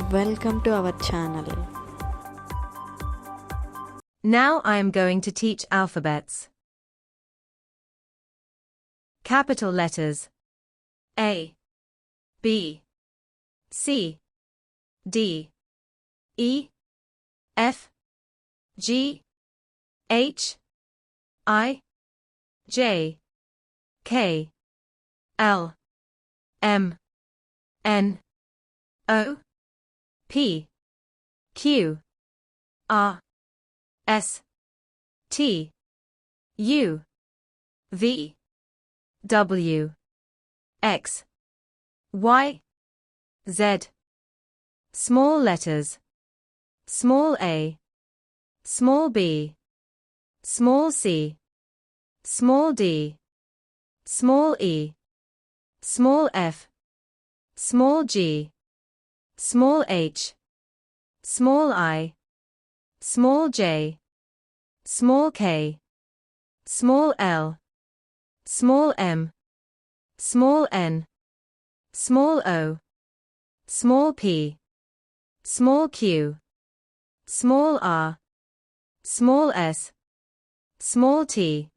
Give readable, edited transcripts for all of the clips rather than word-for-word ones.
Welcome to our channel. Now I am going to teach alphabets. Capital letters A, B, C, D, E, F, G, H, I, J, K, L, M, N, O, P, Q, R, S, T, U, V, W, X, Y, Z. Small letters: small a, small b, small c, small d, small e, small f, small g, small h, small I, small j, small k, small l, small m, small n, small o, small p, small q, small r, small s, small t,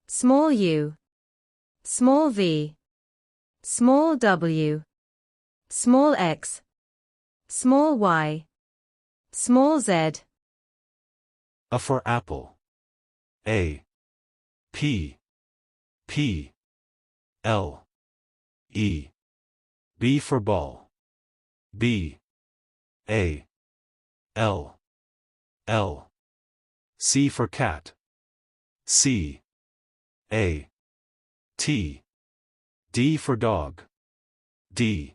small u, small v, small w, small x, small y, small z. A for apple. A, P, P, L, E. B for ball. B, A, L, L. C for cat. C, A, T. D for dog. D,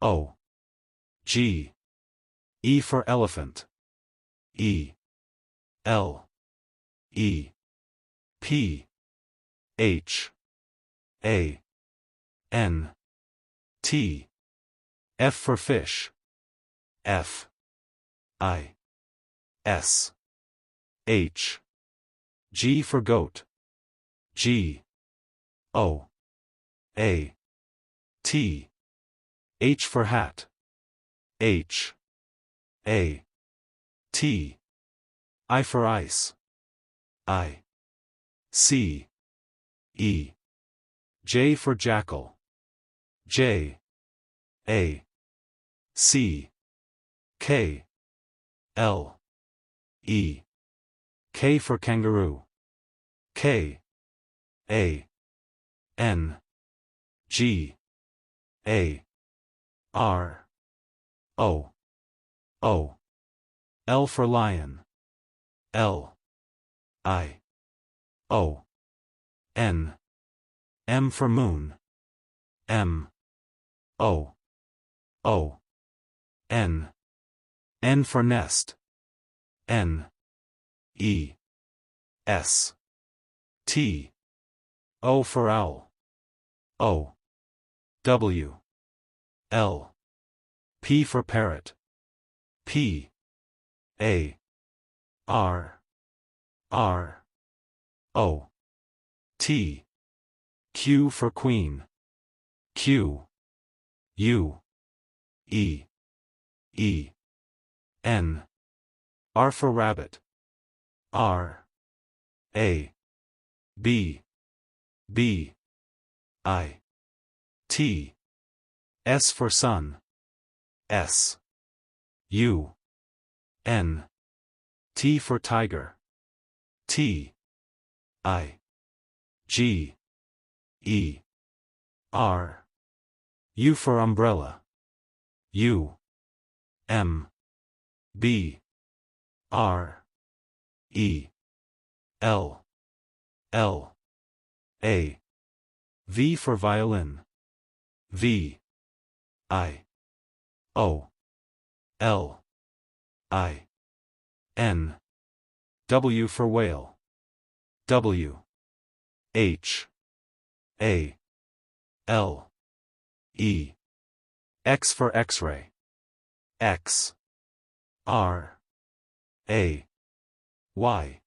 O, G. E for elephant. E, L, E, P, H, A, N, T. F for fish. F, I, S, H. G for goat. G, O, A, T. H for hat. H, A, T. I for ice. I, C, E. J for jackal. J, A, C, K, L, E. K for kangaroo. K, A, N, G, A, R, O, O. L for lion. L, I, O, N. M for moon. M, O, O, N. N for nest. N, E, S, T. O for owl. O, W, L. P for parrot. P, A, R, R, O, T. Q for queen. Q, U, E, E, N. R for rabbit. R, A, B, B, I, T. S for sun. S, U, N. T for tiger. T, I, G, E, R. U for umbrella. U, M, B, R, E, L, L, A. V for violin. V, I, O, L, I, N. W for whale. W, H, A, L, E. X for X-ray. X, R, A, Y.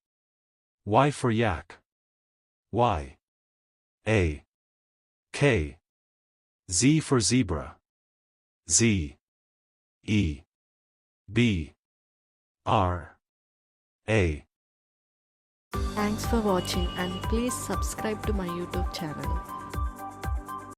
Y for yak. Y, A, K. Z for zebra. Z, E B R A. Thanks for watching and please subscribe to my YouTube channel.